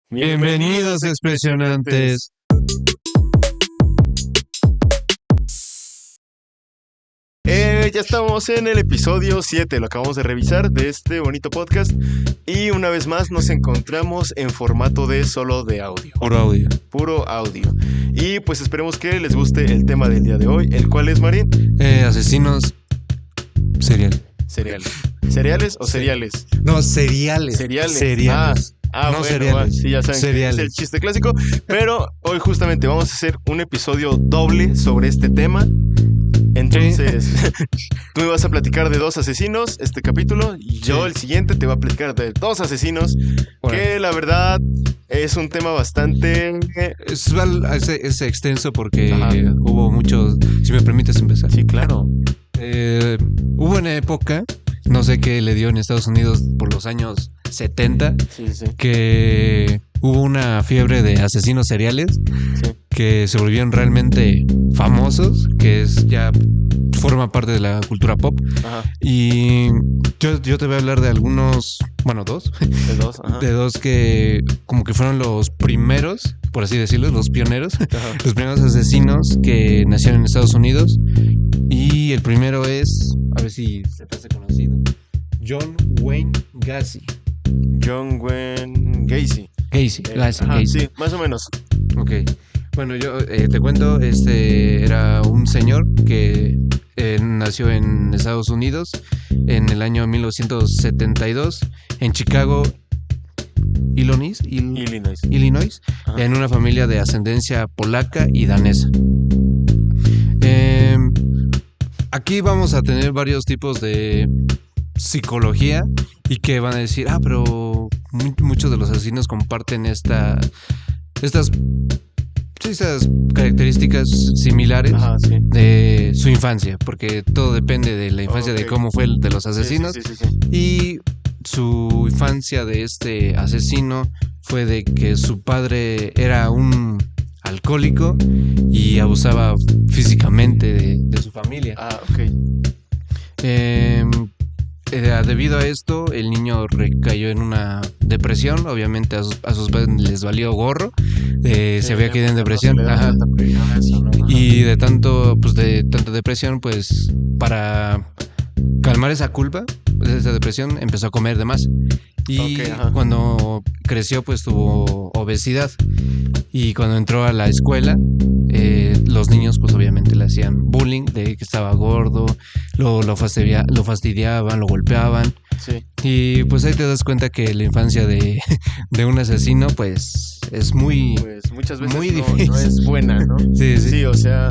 Bienvenidos, expresionantes. Ya estamos en el episodio 7, lo acabamos de revisar de este bonito podcast. Y una vez más nos encontramos en formato de solo de audio. Puro audio. Y pues esperemos que les guste el tema del día de hoy, el cual es, Marín. Asesinos seriales. ¿Cereales o cereales? No, cereales. Cereales. No bueno, cereales. Sí, ya saben Cereales. que es el chiste clásico. Pero hoy justamente vamos a hacer un episodio doble sobre este tema. Entonces, tú me vas a platicar de 2 asesinos este capítulo, y yo el siguiente te voy a platicar de 2 asesinos, que la verdad es un tema bastante... Es extenso porque hubo muchos... Si me permites empezar. Sí, claro. Hubo una época, no sé qué le dio en Estados Unidos por los años 70, que hubo una fiebre de asesinos seriales que se volvieron realmente famosos, que forma parte de la cultura pop. Y yo te voy a hablar de algunos, bueno, 2. De 2 que como que fueron los primeros, por así decirlo, los pioneros, los primeros asesinos que nacieron en Estados Unidos. Y el primero es, a ver si se te hace conocido, John Wayne Gacy. John Wayne Gacy. Gacy. Sí, más o menos. Ok. Bueno, yo te cuento, era un señor que nació en Estados Unidos en el año 1972 en Chicago, Illinois, en una familia de ascendencia polaca y danesa. Aquí vamos a tener varios tipos de psicología y que van a decir, pero muchos de los asesinos comparten estas características similares de su infancia, porque todo depende de la infancia, de cómo fue el de los asesinos. Y su infancia de este asesino fue de que su padre era un alcohólico y abusaba físicamente de su familia. Debido a esto, el niño recayó en una depresión. Obviamente a sus padres les valió gorro. Se había quedado en depresión. Y de tanta depresión, pues para calmar esa culpa, esa depresión, empezó a comer de más. Y cuando creció, pues tuvo obesidad. Y cuando entró a la escuela, los niños pues obviamente le hacían bullying de que estaba gordo, lo fastidiaban, lo golpeaban. Y pues ahí te das cuenta que la infancia de un asesino pues es muy... Pues muchas veces muy difícil. No es buena, ¿no? Sí, o sea,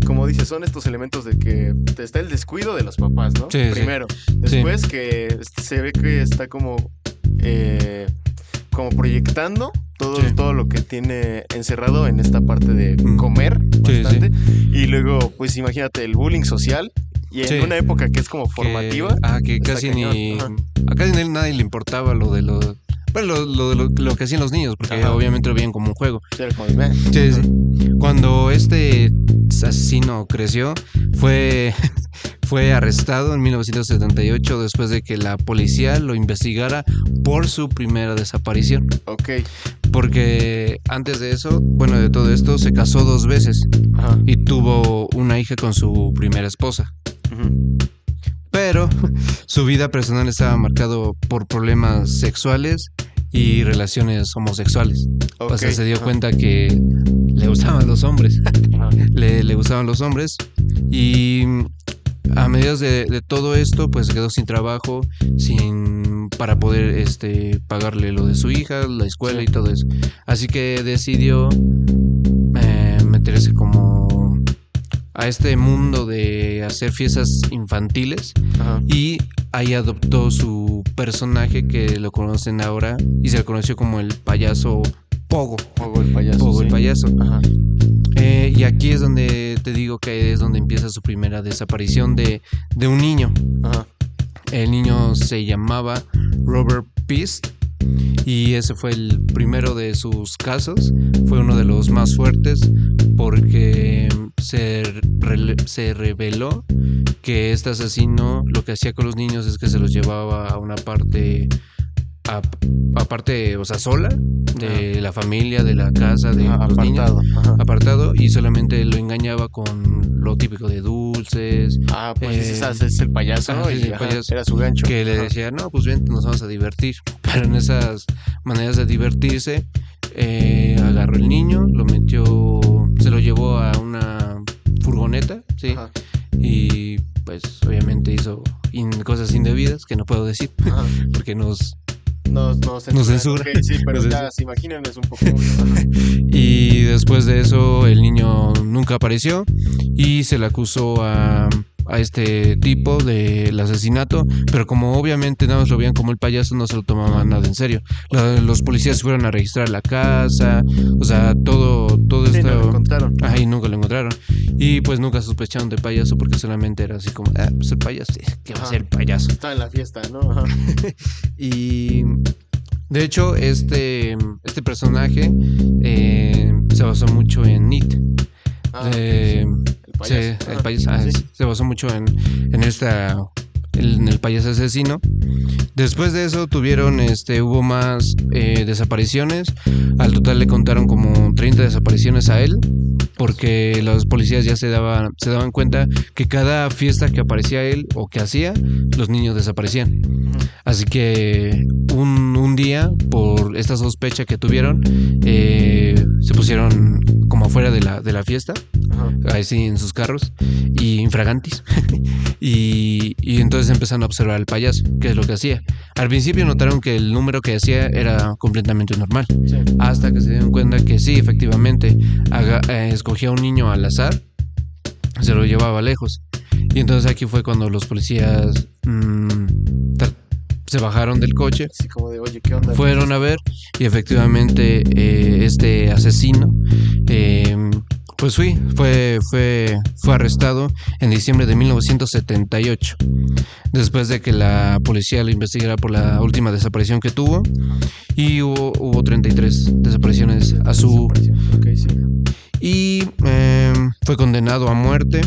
como dices, son estos elementos de que está el descuido de los papás, ¿no? Primero. Después que se ve que está como proyectando todo lo que tiene encerrado en esta parte de comer bastante. Y luego, pues imagínate el bullying social. Y en una época que es como formativa. Que casi a casi nadie le importaba lo que hacían los niños, porque obviamente lo veían como un juego. Cuando este asesino creció, fue arrestado en 1978 después de que la policía lo investigara por su primera desaparición. Porque antes de eso, de todo esto, se casó 2 veces y tuvo una hija con su primera esposa. Pero su vida personal estaba marcado por problemas sexuales y relaciones homosexuales. O sea, se dio cuenta que le gustaban los hombres. Le gustaban los hombres. Y a mediados de todo esto, pues quedó sin trabajo, para poder pagarle lo de su hija, la escuela y todo eso. Así que decidió meterse como a este mundo de hacer fiestas infantiles. Y ahí adoptó su personaje, que lo conocen ahora y se le conoció como el payaso Pogo. El payaso. Y aquí es donde te digo que es donde empieza su primera desaparición de un niño. El niño se llamaba Robert Peace y ese fue el primero de sus casos. Fue uno de los más fuertes porque se reveló que este asesino lo que hacía con los niños es que se los llevaba a una parte aparte, o sea, sola de la familia, de la casa, de los niños, apartado, y solamente lo engañaba con lo típico de dulces. Pues ese es el payaso, ¿no? El payaso, era su gancho. Que le decía, no, pues bien, nos vamos a divertir. Pero en esas maneras de divertirse, agarró el niño, lo metió, se lo llevó a una furgoneta, ¿sí? Ajá. Y pues obviamente hizo cosas indebidas que no puedo decir, porque nos censura. Okay, sí, pero ya se imaginan, es un poco... Y después de eso el niño nunca apareció y se le acusó a este tipo del asesinato, pero como obviamente nada más lo veían como el payaso, no se lo tomaban nada en serio. Los policías fueron a registrar la casa, o sea, todo sí, esto... no lo encontraron. Y nunca lo encontraron. Y pues nunca sospecharon de payaso porque solamente era así como, pues el payaso, ¿qué va a ser el payaso? Está en la fiesta, ¿no? Ajá. Y de hecho, este personaje se basó mucho en It. El payaso. Se basó mucho en el payaso asesino. Después de eso hubo más desapariciones. Al total le contaron como 30 desapariciones a él, porque los policías ya se daban cuenta que cada fiesta que aparecía él o que hacía, los niños desaparecían. Así que un día, por esta sospecha que tuvieron, se pusieron como afuera de la fiesta, así en sus carros, y infragantis. y entonces empezaron a observar al payaso, qué es lo que hacía. Al principio notaron que el número que hacía era completamente normal, sí, hasta que se dieron cuenta que sí, efectivamente, escogía a un niño al azar, se lo llevaba lejos. Y entonces aquí fue cuando los policías se bajaron del coche, así como de, oye, ¿qué onda? Fueron a ver y efectivamente este asesino pues fue arrestado en diciembre de 1978, después de que la policía lo investigara por la última desaparición que tuvo, y hubo 33 desapariciones a su... Okay, sí. Y fue condenado a muerte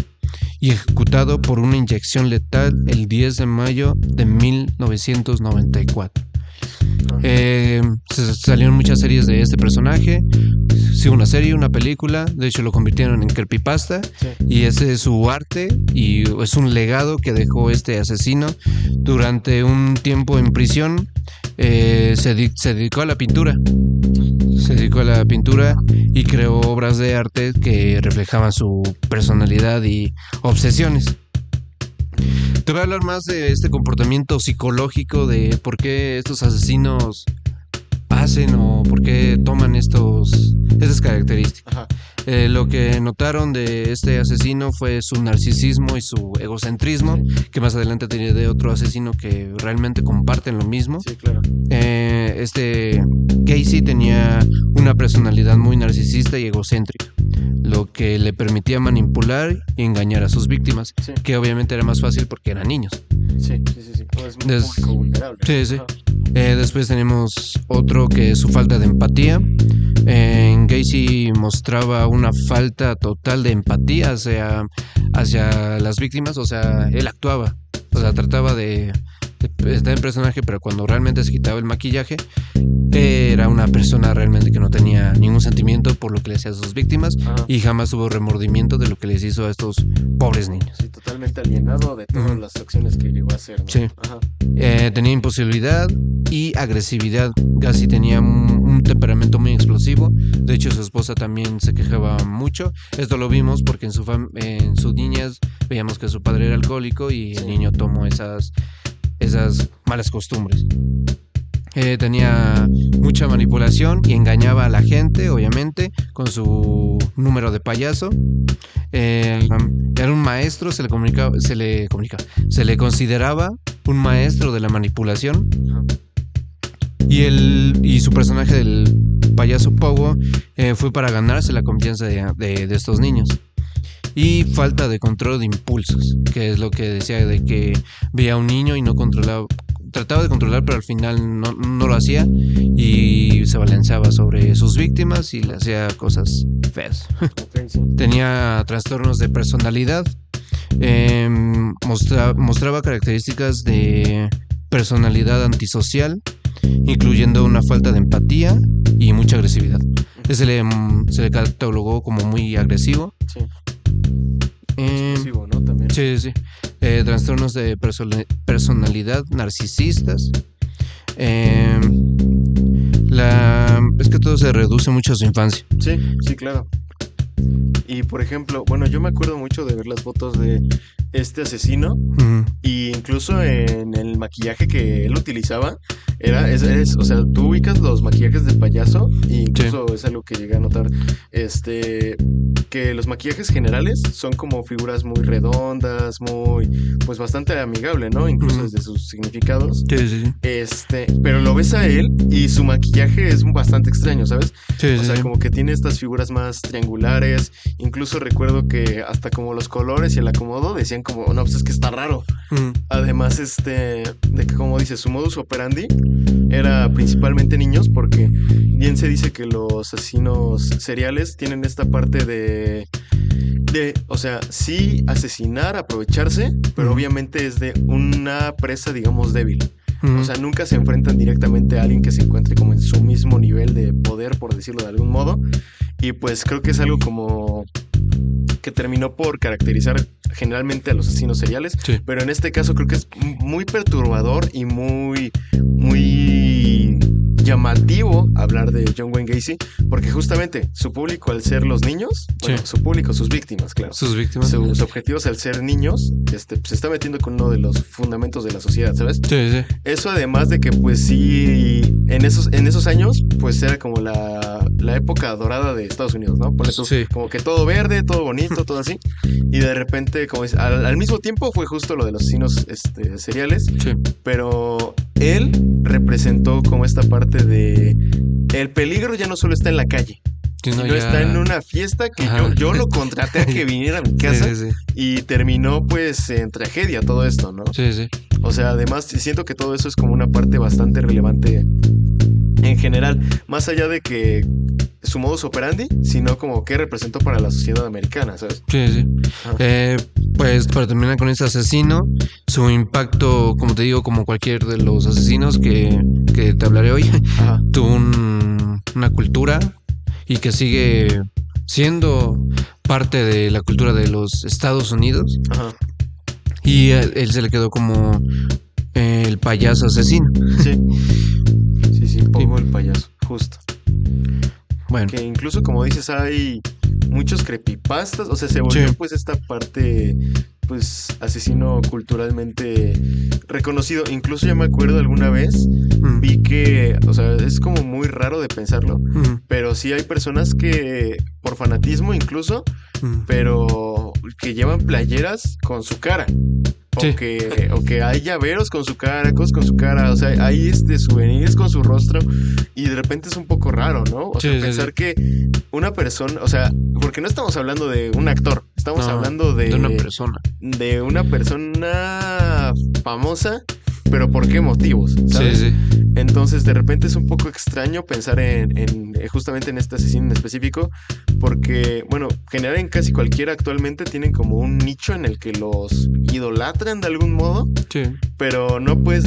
y ejecutado por una inyección letal el 10 de mayo de 1994. Salieron muchas series de este personaje. Sí, una serie, una película. De hecho lo convirtieron en creepypasta, sí. Y ese es su arte y es un legado que dejó este asesino. Durante un tiempo en prisión se dedicó a la pintura. Y creó obras de arte que reflejaban su personalidad y obsesiones. Te voy a hablar más de este comportamiento psicológico, de por qué estos asesinos hacen o por qué toman estas características. Lo que notaron de este asesino fue su narcisismo y su egocentrismo, que más adelante tenía de otro asesino que realmente comparten lo mismo. Sí, claro. Gacy tenía una personalidad muy narcisista y egocéntrica, lo que le permitía manipular y engañar a sus víctimas, sí, que obviamente era más fácil porque eran niños. Sí. No, es muy público vulnerable. Sí. Después tenemos otro que es su falta de empatía. Gacy mostraba una falta total de empatía hacia las víctimas, o sea, él actuaba, o sea, trataba de estar en personaje, pero cuando realmente se quitaba el maquillaje, era una persona realmente que no tenía ningún sentimiento por lo que le hacía a sus víctimas. Y jamás hubo remordimiento de lo que les hizo a estos pobres niños. Sí, totalmente alienado de todas las acciones que llegó a hacer, ¿no? Sí. Tenía impulsividad y agresividad. Gacy tenía un temperamento muy explosivo. De hecho, su esposa también se quejaba mucho. Esto lo vimos porque en sus niñas veíamos que su padre era alcohólico y el niño tomó esas malas costumbres. Tenía mucha manipulación y engañaba a la gente, obviamente, con su número de payaso. Era un maestro, se le consideraba un maestro de la manipulación. Y su personaje del payaso Pogo fue para ganarse la confianza de estos niños. Y falta de control de impulsos, que es lo que decía, de que veía a un niño y no controlaba, trataba de controlar, pero al final no lo hacía y se balanceaba sobre sus víctimas y le hacía cosas feas. Okay, sí. Tenía trastornos de personalidad, mostraba características de personalidad antisocial incluyendo una falta de empatía y mucha agresividad. Se le catalogó como muy agresivo. Sí. Explosivo, ¿no? También. Sí. Trastornos de personalidad narcisistas. Es que todo se reduce mucho a su infancia. Sí, claro. Y por ejemplo, bueno, yo me acuerdo mucho de ver las fotos de este asesino. Y incluso en el maquillaje que él utilizaba, o sea, tú ubicas los maquillajes de payaso, e incluso es algo que llegué a notar, que los maquillajes generales son como figuras muy redondas, pues bastante amigable, ¿no? Incluso desde sus significados. Sí. Pero lo ves a él y su maquillaje es bastante extraño, ¿sabes? O sea, como que tiene estas figuras más triangulares. Incluso recuerdo que hasta como los colores y el acomodo decían como, no, pues es que está raro. Además, de que, como dices, su modus operandi era principalmente niños, porque bien se dice que los asesinos seriales tienen esta parte de o sea, sí asesinar, aprovecharse, pero obviamente es de una presa, digamos, débil. O sea, nunca se enfrentan directamente a alguien que se encuentre como en su mismo nivel de poder, por decirlo de algún modo. Y pues creo que es algo como que terminó por caracterizar generalmente a los asesinos seriales. Pero en este caso creo que es muy perturbador y muy llamativo hablar de John Wayne Gacy, porque justamente su público, al ser los niños, bueno, su público, sus víctimas, claro. Sus víctimas. Sus objetivos, al ser niños, se está metiendo con uno de los fundamentos de la sociedad, ¿sabes? Sí. Eso además de que, pues sí, en esos años, pues era como la época dorada de Estados Unidos, ¿no? Por eso, como que todo verde, todo bonito, todo así. Y de repente, como dice, al mismo tiempo fue justo lo de los asesinos seriales. Sí. Pero él representó como esta parte de el peligro ya no solo está en la calle, sino está en una fiesta que yo lo contraté a que viniera a mi casa. Sí. Y terminó pues en tragedia todo esto, ¿no? Sí. O sea, además siento que todo eso es como una parte bastante relevante en general, más allá de que su modus operandi, sino como que representó para la sociedad americana, ¿sabes? Sí. Pues para terminar con este asesino, su impacto, como te digo, como cualquier de los asesinos que te hablaré hoy, tuvo una cultura y que sigue siendo parte de la cultura de los Estados Unidos. Y él se le quedó como el payaso asesino. Sí, pongo el payaso, justo. Bueno. Que incluso, como dices, hay muchos creepypastas, o sea, se volvió pues esta parte, pues, asesino culturalmente reconocido. Incluso yo me acuerdo alguna vez, vi que, o sea, es como muy raro de pensarlo, pero sí hay personas que, por fanatismo incluso, pero que llevan playeras con su cara. O que hay llaveros con su cara, cosas con su cara, o sea, hay souvenirs con su rostro, y de repente es un poco raro, ¿no? O sea, pensar que una persona, o sea, porque no estamos hablando de un actor, estamos hablando de una persona. De una persona famosa, pero ¿por qué motivos? ¿Sabes? Sí. Entonces, de repente es un poco extraño pensar en justamente en este asesino en específico, porque, bueno, general en casi cualquiera actualmente tienen como un nicho en el que los idolatran de algún modo, pero no puedes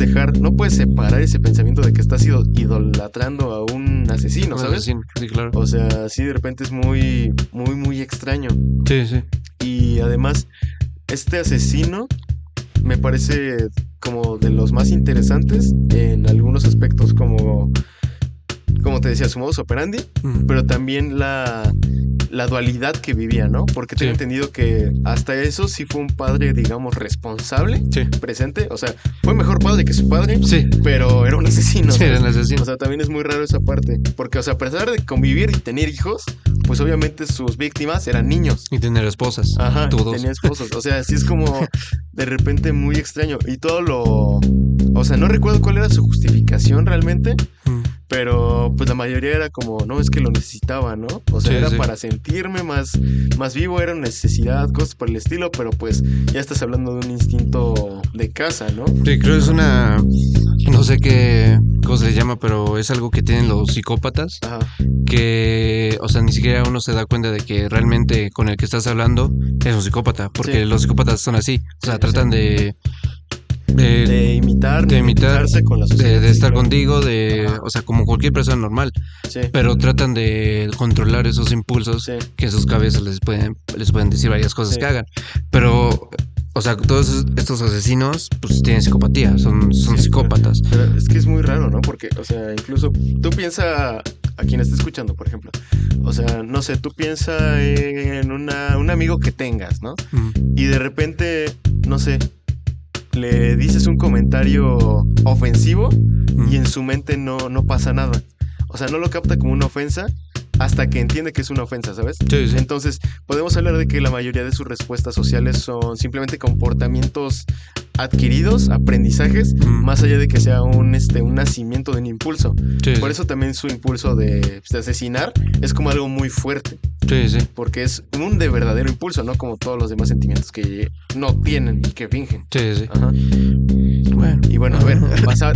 separar ese pensamiento de que estás idolatrando a un asesino, ¿sabes? Sí, claro. O sea, sí, de repente es muy extraño. Sí. Y además, este asesino me parece como de los más interesantes en algunos aspectos, como te decía, su modus operandi, pero también la dualidad que vivía, ¿no? Porque tengo entendido que hasta eso sí fue un padre, digamos, responsable, presente. O sea, fue mejor padre que su padre, pero era un asesino. Sí, era un asesino. O sea, también es muy raro esa parte. Porque, o sea, a pesar de convivir y tener hijos, pues obviamente sus víctimas eran niños. Y tener esposas. Tenía esposos. O sea, sí es como de repente muy extraño. Y o sea, no recuerdo cuál era su justificación realmente. Pero pues la mayoría era como, no, es que lo necesitaba, ¿no? O sea, era para sentirme más vivo, era una necesidad, cosas por el estilo, pero pues ya estás hablando de un instinto de caza, ¿no? Sí, creo que es no sé qué cosa se llama, pero es algo que tienen los psicópatas, que, o sea, ni siquiera uno se da cuenta de que realmente con el que estás hablando es un psicópata, porque los psicópatas son así, o sea, tratan de de imitarse con la sociedad. De estar contigo, o sea, como cualquier persona normal. Sí. Pero tratan de controlar esos impulsos que en sus cabezas les pueden decir varias cosas que hagan. Pero, o sea, todos estos asesinos, pues tienen psicopatía, son psicópatas. Pero es que es muy raro, ¿no? Porque, o sea, incluso tú piensa a quien está escuchando, por ejemplo. O sea, no sé, tú piensa en un amigo que tengas, ¿no? Y de repente, no sé, le dices un comentario ofensivo y en su mente no pasa nada. O sea, no lo capta como una ofensa hasta que entiende que es una ofensa, ¿sabes? Sí. Entonces, podemos hablar de que la mayoría de sus respuestas sociales son comportamientos adquiridos, aprendizajes, más allá de que sea un nacimiento de un impulso. Por eso también su impulso de asesinar es como algo muy fuerte. Sí. Porque es un de verdadero impulso, no como todos los demás sentimientos que no tienen y que fingen. Sí. Ajá. Bueno, a ver,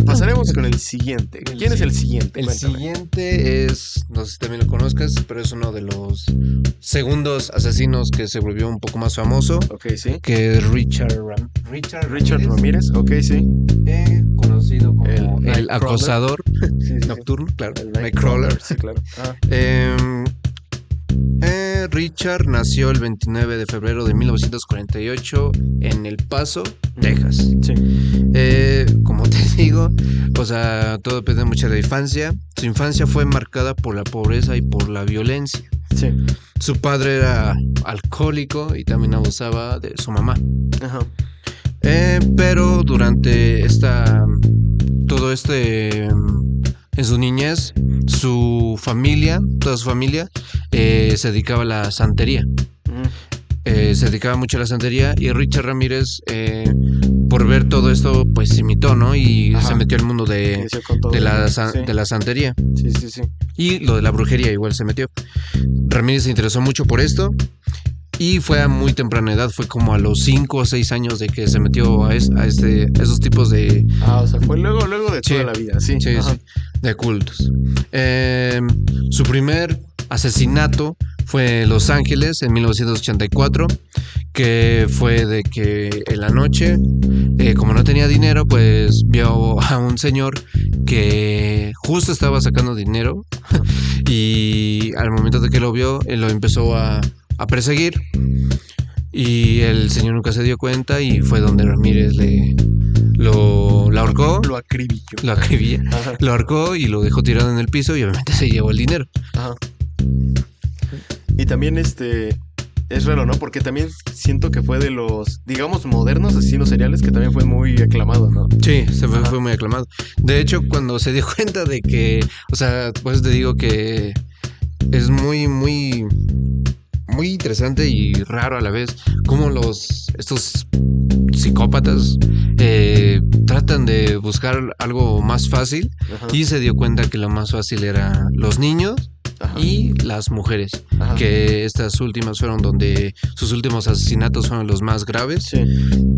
pasaremos con el siguiente. ¿Quién es el siguiente? El siguiente es, no sé si también lo conozcas, pero es uno de los segundos asesinos que se volvió un poco más famoso. Ok, sí. Que es Richard Ramírez. Ok, sí. Conocido como el acosador nocturno, claro. El Nightcrawler. Sí, claro. Richard nació el 29 de febrero de 1948 en El Paso, Texas. Sí. Como te digo, o sea, todo depende mucho de la infancia. Su infancia fue marcada por la pobreza y por la violencia. Sí. Su padre era alcohólico y también abusaba de su mamá. Ajá. Pero durante en su niñez, toda su familia se dedicaba a la santería. Se dedicaba mucho a la santería y Richard Ramírez, por ver todo esto, pues imitó, ¿no? Y se metió al mundo de la santería. Sí. Y lo de la brujería igual se metió. Ramírez se interesó mucho por esto y fue a muy temprana edad, fue como a los 5 o 6 años de que se metió a esos tipos de... o sea, fue luego de toda la vida, sí. Sí, de cultos. Su primer asesinato fue en Los Ángeles en 1984, que fue de que en la noche, como no tenía dinero, pues vio a un señor que justo estaba sacando dinero y al momento de que lo vio, él lo empezó a perseguir y el señor nunca se dio cuenta y fue donde Ramírez lo ahorcó. Lo acribilló. Lo ahorcó y lo dejó tirado en el piso y obviamente se llevó el dinero. Ajá. Y también es raro, ¿no? Porque también siento que fue de los, digamos, modernos asesinos seriales que también fue muy aclamado, ¿no? Sí, fue muy aclamado. De hecho, cuando se dio cuenta de que, o sea, pues te digo que es muy, muy, muy interesante y raro a la vez cómo estos psicópatas tratan de buscar algo más fácil. Y se dio cuenta que lo más fácil era los niños. Y las mujeres, que estas últimas fueron donde sus últimos asesinatos fueron los más graves. Sí.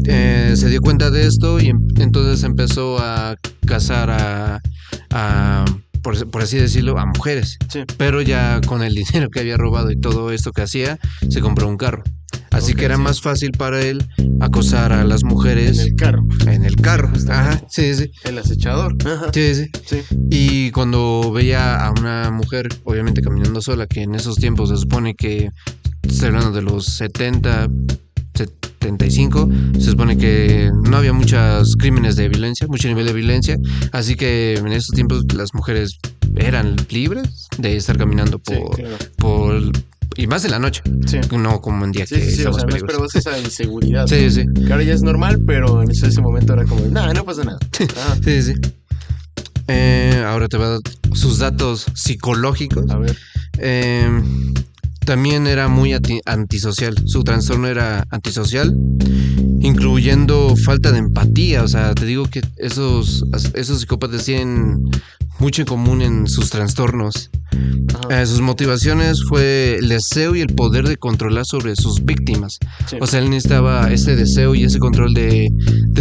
Se dio cuenta de esto y entonces empezó a cazar por así decirlo, a mujeres. Sí. Pero ya con el dinero que había robado y todo esto que hacía, se compró un carro. Así que era más fácil para él acosar a las mujeres. En el carro. Ajá, sí. El acechador. Ajá. Sí. Y cuando veía a una mujer, obviamente caminando sola, que en esos tiempos se supone que, estoy hablando de los 70, 75, se supone que no había muchos crímenes de violencia, mucho nivel de violencia, así que en esos tiempos las mujeres eran libres de estar caminando por y más en la noche, no como en día que estamos no esperabas esa inseguridad. Sí. Que ahora ya es normal, pero en ese momento era como, no pasa nada. Sí. Ahora te voy a dar sus datos psicológicos. A ver. También era muy antisocial. Su trastorno era antisocial, incluyendo falta de empatía. O sea, te digo que esos psicópatas tienen mucho en común en sus trastornos. Sus motivaciones fue el deseo y el poder de controlar sobre sus víctimas. Sí. O sea, él necesitaba ese deseo y ese control de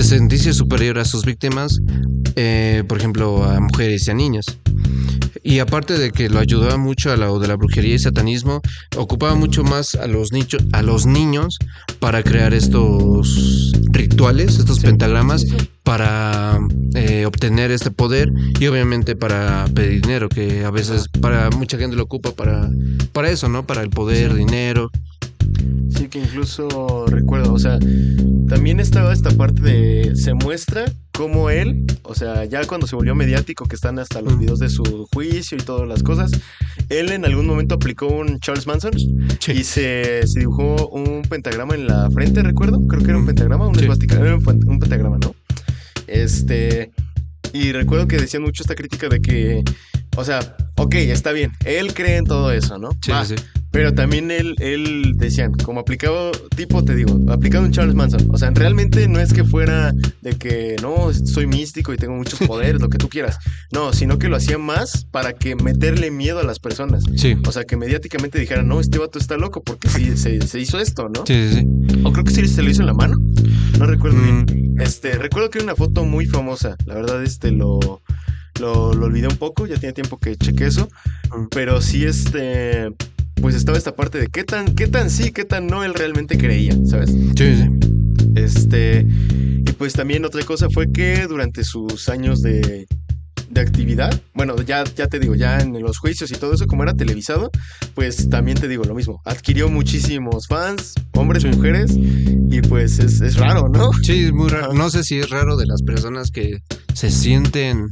sentirse superior a sus víctimas, por ejemplo, a mujeres y a niños. Y aparte de que lo ayudaba mucho a lo de la brujería y satanismo, ocupaba mucho más a los niños para crear estos rituales, estos pentagramas, para obtener este poder y obviamente para pedir dinero, que a veces para mucha gente lo ocupa para eso, ¿no? Para el poder, dinero. Sí, que incluso recuerdo, o sea, también estaba esta parte de, se muestra cómo él, o sea, ya cuando se volvió mediático, que están hasta los videos de su juicio y todas las cosas, él en algún momento aplicó un Charles Manson y se dibujó un pentagrama en la frente, recuerdo, creo que era un pentagrama, una esvástica, era un pentagrama, ¿no? Y recuerdo que decían mucho esta crítica de que, o sea, ok, está bien, él cree en todo eso, ¿no? Sí. Pero también él decían, como aplicado, tipo, te digo, aplicado un Charles Manson. O sea, realmente no es que fuera de que, no, soy místico y tengo muchos poderes, lo que tú quieras. No, sino que lo hacía más para que meterle miedo a las personas. Sí. O sea, que mediáticamente dijeran, no, este vato está loco porque sí, se hizo esto, ¿no? Sí. O creo que sí se lo hizo en la mano. No recuerdo bien. Recuerdo que hay una foto muy famosa. La verdad, lo olvidé un poco. Ya tiene tiempo que chequé eso. Pero sí, pues estaba esta parte de qué tan sí, qué tan no él realmente creía, ¿sabes? Sí. Y pues también otra cosa fue que durante sus años de actividad, bueno, ya te digo, ya en los juicios y todo eso, como era televisado, pues también te digo lo mismo, adquirió muchísimos fans, hombres, mujeres, y pues es raro, ¿no? Sí, es muy raro. No sé si es raro de las personas que se sienten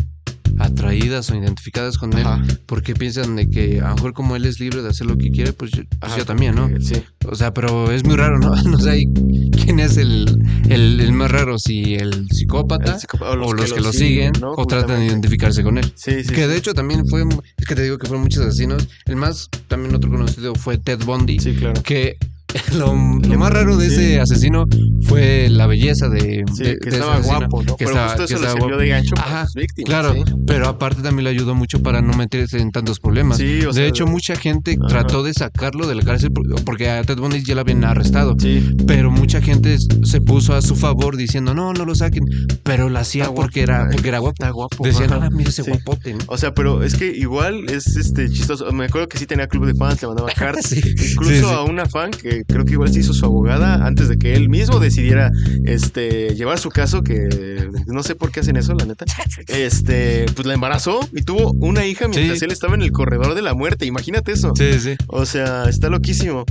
atraídas o identificadas con él, porque piensan de que a lo mejor como él es libre de hacer lo que quiere, pues yo también, ¿no? Sí. O sea, pero es muy raro, ¿no? No sé quién es el más raro, si el psicópata o los que lo siguen, ¿no? O tratan de identificarse con él. Sí. Que de hecho también es que te digo que fueron muchos asesinos. El más, también otro conocido fue Ted Bundy. Sí, claro. Que lo más raro de ese asesino fue la belleza de estaba guapo, ¿no? Pero justo eso le sirvió de gancho para sus víctimas. Claro, pero aparte también le ayudó mucho para no meterse en tantos problemas. Sí, de hecho, mucha gente trató de sacarlo de la cárcel porque a Ted Bundy ya lo habían arrestado. Sí. Pero mucha gente se puso a su favor diciendo, no lo saquen. Pero lo hacía porque era guapo. Está guapo. Decían, mira ese guapote, ¿no? O sea, pero es que igual es chistoso. Me acuerdo que sí tenía club de fans, le mandaba cartas. Incluso a una fan que creo que igual se hizo su abogada antes de que él mismo decidiera llevar su caso, que no sé por qué hacen eso, la neta. Pues la embarazó y tuvo una hija mientras él estaba en el corredor de la muerte. Imagínate eso. Sí. O sea, está loquísimo.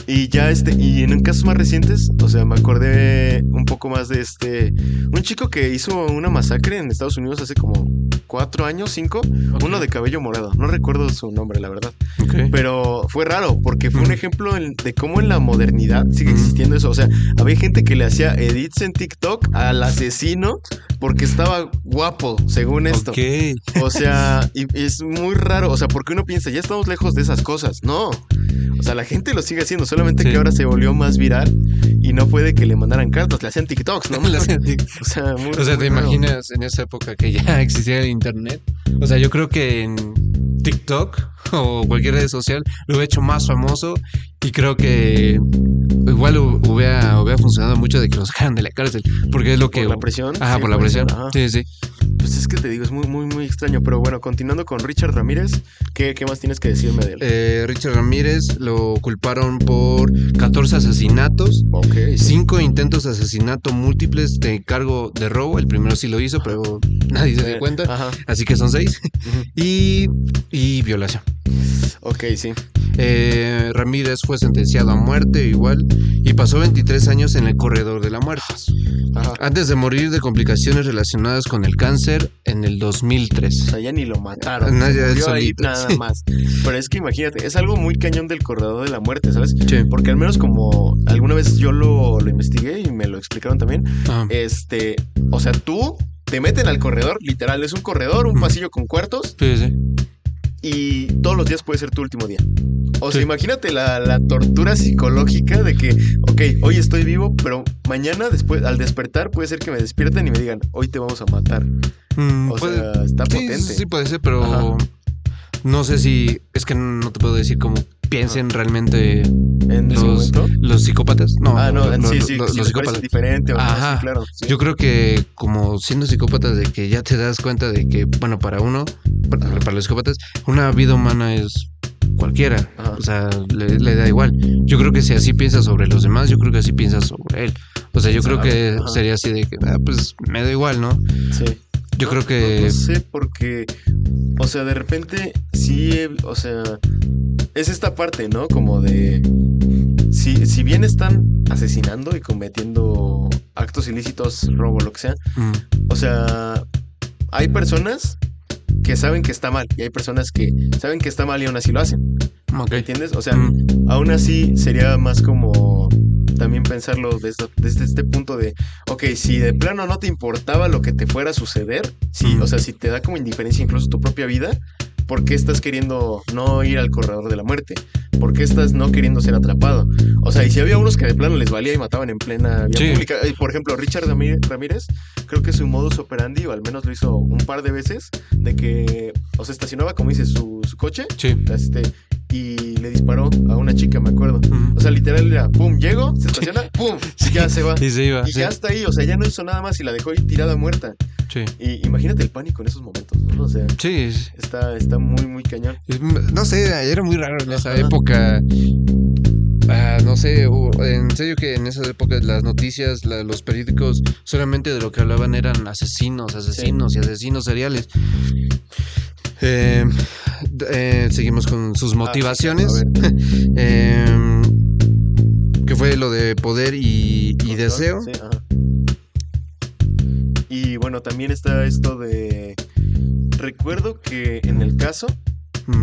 Y ya y en casos más recientes, o sea, me acordé un poco más de un chico que hizo una masacre en Estados Unidos hace como 4 años, 5, uno de cabello morado, no recuerdo su nombre, la verdad, pero fue raro, porque fue un ejemplo de cómo en la modernidad sigue existiendo eso. O sea, había gente que le hacía edits en TikTok al asesino porque estaba guapo, según esto. O sea, y es muy raro, o sea, porque uno piensa, ya estamos lejos de esas cosas. No, o sea, la gente lo sigue haciendo, solamente que ahora se volvió más viral y no fue de que le mandaran cartas, le hacían TikToks, ¿no? O sea, ¿te imaginas en esa época que ya existía el internet? O sea, yo creo que en TikTok o cualquier red social lo hubiera hecho más famoso y creo que igual hubiera funcionado mucho de que los sacaran de la cárcel, porque es lo que... ¿Por la presión? Por la presión. Sí. Pues es que te digo, es muy, muy, muy extraño. Pero bueno, continuando con Richard Ramírez, ¿qué más tienes que decirme de él? Richard Ramírez lo culparon por 14 asesinatos, 5 intentos de asesinato múltiples de cargo de robo. El primero sí lo hizo, pero nadie se dio cuenta. Así que son 6. Y violación. Sí. Ramírez fue sentenciado a muerte igual y pasó 23 años en el corredor de la muerte. Antes de morir de complicaciones relacionadas con el cáncer en el 2003. O sea, ya ni lo mataron. Murió ahí nada más. Pero es que imagínate, es algo muy cañón del corredor de la muerte, ¿sabes? Sí. Porque al menos como alguna vez yo lo investigué y me lo explicaron también, o sea, tú te meten al corredor, literal, es un corredor, un pasillo con cuartos. Sí. Y todos los días puede ser tu último día. O sea, imagínate la tortura psicológica de que, hoy estoy vivo, pero mañana después, al despertar, puede ser que me despierten y me digan, hoy te vamos a matar. O sea, está potente. Sí, puede ser, pero no sé si, es que no te puedo decir como piensen realmente ¿En ese momento? los psicópatas. No, sí, los si les psicópatas. parece diferente o Ajá. sí, claro. Sí. Yo creo que como siendo psicópatas de que ya te das cuenta de que, bueno, para los psicópatas, una vida humana es cualquiera. Ajá. O sea, le da igual. Yo creo que si así piensas sobre los demás, yo creo que así piensas sobre él. O sea, yo creo que Ajá. sería así de que, pues me da igual, ¿no? Sí. Yo creo que... No sé, porque, o sea, de repente sí, o sea, es esta parte, ¿no? Como de, si bien están asesinando y cometiendo actos ilícitos, robo, lo que sea, o sea, hay personas que saben que está mal y hay personas que saben que está mal y aún así lo hacen. Ok. ¿Entiendes? O sea, aún así sería más como también pensarlo desde este punto de, ok, si de plano no te importaba lo que te fuera a suceder, o sea, si te da como indiferencia incluso tu propia vida, ¿por qué estás queriendo no ir al corredor de la muerte? ¿Por qué estás no queriendo ser atrapado? O sea, y si había unos que de plano les valía y mataban en plena vía pública. Por ejemplo, Richard Ramírez, creo que su modus operandi, o al menos lo hizo un par de veces, de que, o sea, estacionaba, como dices, su coche, y le disparó a una chica, me acuerdo. O sea, literal era, pum, llego, se estaciona, pum, y ya se va. Y se iba. Y ya está ahí, o sea, ya no hizo nada más y la dejó ahí tirada muerta. Sí. Y imagínate el pánico en esos momentos, ¿no? O sea, sí. Está muy, muy cañón. No sé, era muy raro en esa época. No sé, en serio que en esa época las noticias, los periódicos, solamente de lo que hablaban eran asesinos y asesinos seriales. Seguimos con sus motivaciones. Que fue lo de poder y deseo. Sí, ajá. Y bueno, también está esto de... Recuerdo que en el caso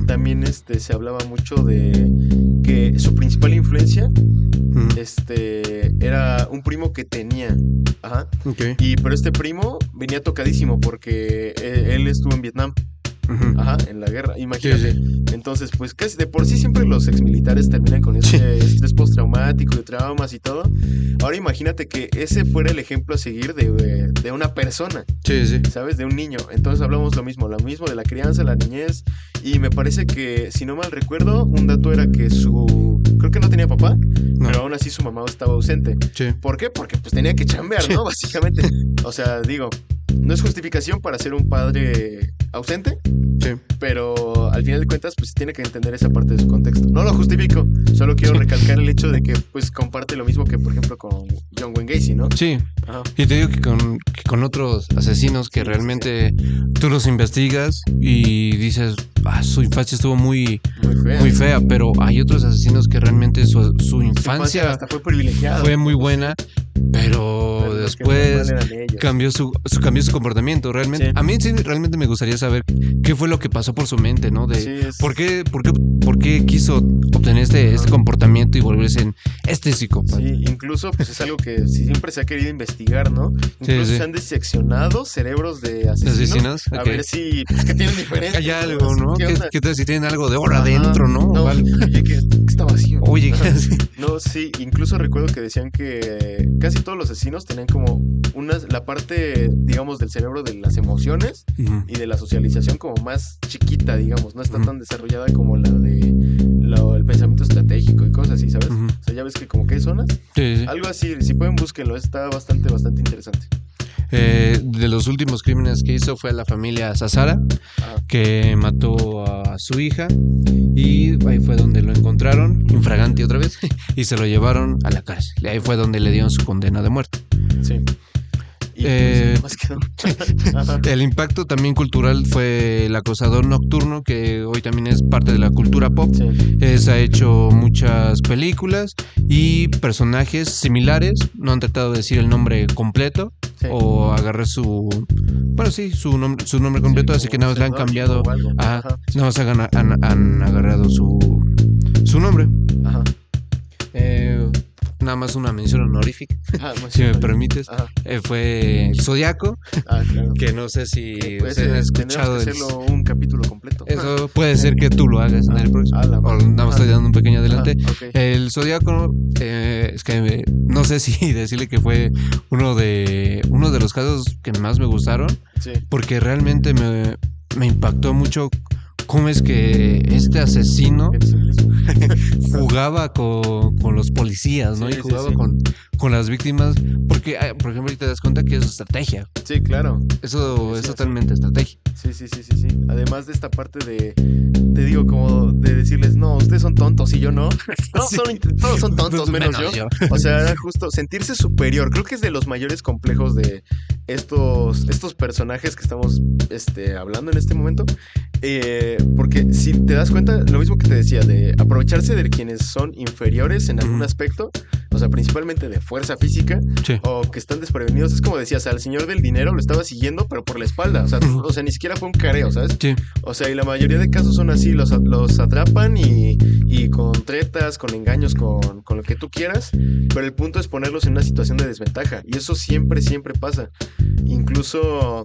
también se hablaba mucho de que su principal influencia era un primo que tenía. Ajá. Okay. Pero este primo venía tocadísimo porque él estuvo en Vietnam. Ajá, en la guerra, imagínate. Sí. Entonces, pues casi de por sí siempre los exmilitares terminan con ese estrés postraumático, de traumas y todo. Ahora imagínate que ese fuera el ejemplo a seguir de una persona. Sí. ¿Sabes? De un niño. Entonces hablamos lo mismo de la crianza, la niñez. Y me parece que, si no mal recuerdo, un dato era que creo que no tenía papá, pero aún así su mamá estaba ausente. Sí. ¿Por qué? Porque pues tenía que chambear, ¿no? Básicamente. O sea, digo, no es justificación para ser un padre ausente. Sí. Pero al final de cuentas, pues tiene que entender esa parte de su contexto. No lo justifico, solo quiero recalcar el hecho de que pues comparte lo mismo que, por ejemplo, con John Wayne Gacy, ¿no? Sí. Ajá. Y te digo que con otros asesinos que realmente tú los investigas y dices, su infancia estuvo muy fea, pero hay otros asesinos que realmente su infancia hasta fue privilegiada. Fue muy buena, pero después cambió su comportamiento. Realmente, a mí sí realmente me gustaría saber qué fue lo que pasó por su mente, ¿no? ¿Por qué quiso obtener este comportamiento y volverse en este psicópata? Sí, incluso pues es algo que siempre se ha querido investigar, ¿no? Incluso se han diseccionado cerebros de asesinos. A ver si que tienen diferencia. Hay algo, ¿no? ¿Qué tal si tienen algo de oro adentro, ¿no? Vale. Oye, que está vacío. Oye, no, sí, incluso recuerdo que decían que casi todos los asesinos tenían como la parte, digamos, del cerebro de las emociones y de la socialización como más chiquita, digamos, no está tan desarrollada como la de el pensamiento estratégico y cosas así, ¿sabes? O sea, ya ves que como que hay zonas. Sí. Algo así, si pueden búsquenlo, está bastante interesante. De los últimos crímenes que hizo fue a la familia Sazara, que mató a su hija y ahí fue donde lo encontraron, infraganti otra vez, y se lo llevaron a la cárcel. Y ahí fue donde le dieron su condena de muerte. Sí. El impacto también cultural fue El acosador nocturno, que hoy también es parte de la cultura pop. Se ha hecho muchas películas y personajes similares. No han tratado de decir el nombre completo o agarrar su nombre completo, así que nada más le han cambiado. Nada más han agarrado su nombre. Ajá. Nada más una mención honorífica, si me permites. Fue Zodiaco, claro. Que no sé si ustedes han escuchado. Tenemos que hacerlo un capítulo completo. Eso puede ser que tú lo hagas en el próximo. O nada más estoy dando un pequeño adelante. Okay. El Zodiaco, es que no sé si decirle que fue uno de los casos que más me gustaron. Sí. Porque realmente me impactó mucho cómo es que este asesino jugaba con los policías, ¿no? Sí, Y jugaba sí. con las víctimas. Porque, por ejemplo, ahorita te das cuenta que es estrategia. Sí, claro. Eso Sí, es sí, totalmente estrategia. Sí. Además de esta parte te digo, como de decirles, no, ustedes son tontos y yo no. No, Sí. todos son tontos, menos yo. yo. O sea, era justo sentirse superior. Creo que es de los mayores complejos de estos personajes que estamos hablando en este momento. Porque si te das cuenta, lo mismo que te decía, de aprovecharse de quienes son inferiores en algún aspecto, o sea, principalmente de fuerza física, Sí. o que están desprevenidos. Es como decías, al señor del dinero lo estaba siguiendo, pero por la espalda. O sea, ni siquiera fue un careo, ¿sabes? Sí. O sea, y la mayoría de casos son así, los atrapan y con tretas, con engaños, con lo que tú quieras, pero el punto es ponerlos en una situación de desventaja, y eso siempre pasa. Incluso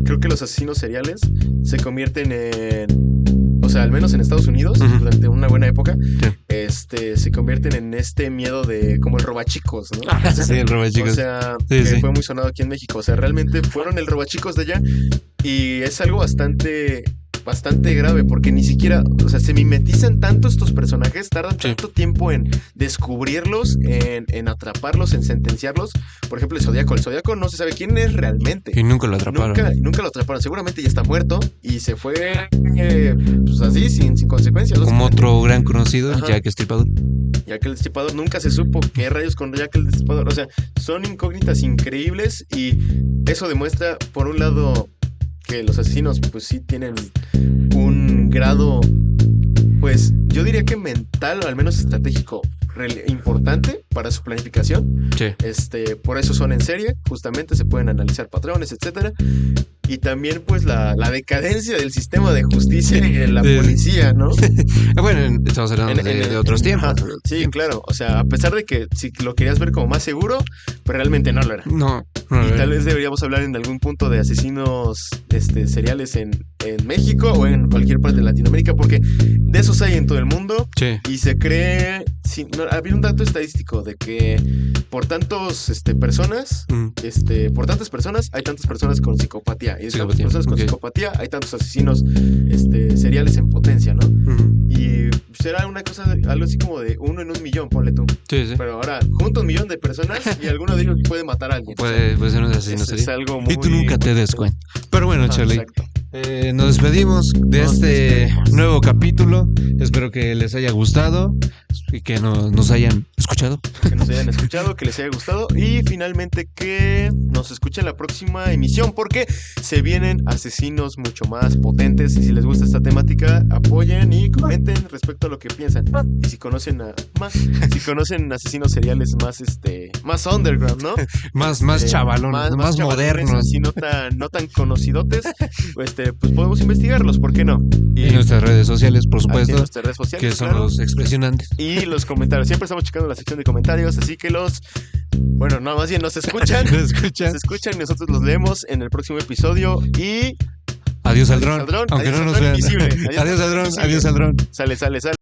creo que los asesinos seriales se convierten o sea, al menos en Estados Unidos, durante una buena época, se convierten en este miedo de como el robachicos, ¿no? Sí, el robachicos. O sea, Sí, que sí. fue muy sonado aquí en México. O sea, realmente fueron el robachicos de allá, y es algo bastante grave, porque ni siquiera, o sea, se mimetizan tanto estos personajes, tardan tanto tiempo en descubrirlos, en atraparlos, en sentenciarlos. Por ejemplo, el Zodíaco no se sabe quién es realmente. Y nunca lo atraparon. Nunca lo atraparon. Seguramente ya está muerto y se fue, pues así, sin consecuencias. Como otro gran conocido, Ajá. Jack Estripador. Jack el Destripador, nunca se supo qué rayos con Jack el Destripador. O sea, son incógnitas increíbles, y eso demuestra, por un lado, que los asesinos pues sí tienen un grado, pues yo diría que mental, o al menos estratégico, importante para su planificación. Sí. Por eso son en serie, justamente se pueden analizar patrones, etcétera. Y también pues la decadencia del sistema de justicia y de la policía, ¿no? Bueno, estamos hablando de otros tiempos. Ajá, sí, claro. O sea, a pesar de que si lo querías ver como más seguro, pero realmente no lo era. No. Y tal vez deberíamos hablar en algún punto de asesinos seriales en México o en cualquier parte de Latinoamérica, porque de esos hay en todo el mundo. Sí. Y se cree, había un dato estadístico de que por tantas personas hay tantas personas con psicopatía, y de tantas personas con psicopatía hay tantos asesinos seriales en potencia, ¿no? Y será una cosa, algo así como de 1 en 1.000.000, ponle tú. Sí. Pero ahora, junta 1.000.000 de personas y alguno de ellos puede matar a alguien. Puede ser un asesino es algo muy... Y tú nunca te des cuenta. Pero bueno, Charlie, exacto. nos despedimos de nuevo capítulo. Espero que les haya gustado y que nos hayan escuchado. Que nos hayan escuchado, que les haya gustado, y finalmente que nos escuchen la próxima emisión, porque se vienen asesinos mucho más potentes. Y si les gusta esta temática, apoyen y comenten respecto a lo que piensan. Y si conocen asesinos seriales más underground, ¿no? Más chavalones, más modernos. Así no tan conocidotes, pues podemos investigarlos, ¿por qué no? Y en nuestras redes sociales, por aquí en supuesto, nuestras redes sociales, que son claro. los expresionantes. Y los comentarios, siempre estamos checando la sección de comentarios, así que más bien nos escuchan. Nos escuchan y nosotros los leemos en el próximo episodio. Y adiós al dron, aunque adiós no al nos dron vean. invisible. Adiós al dron, invisible. adiós al dron. Sale.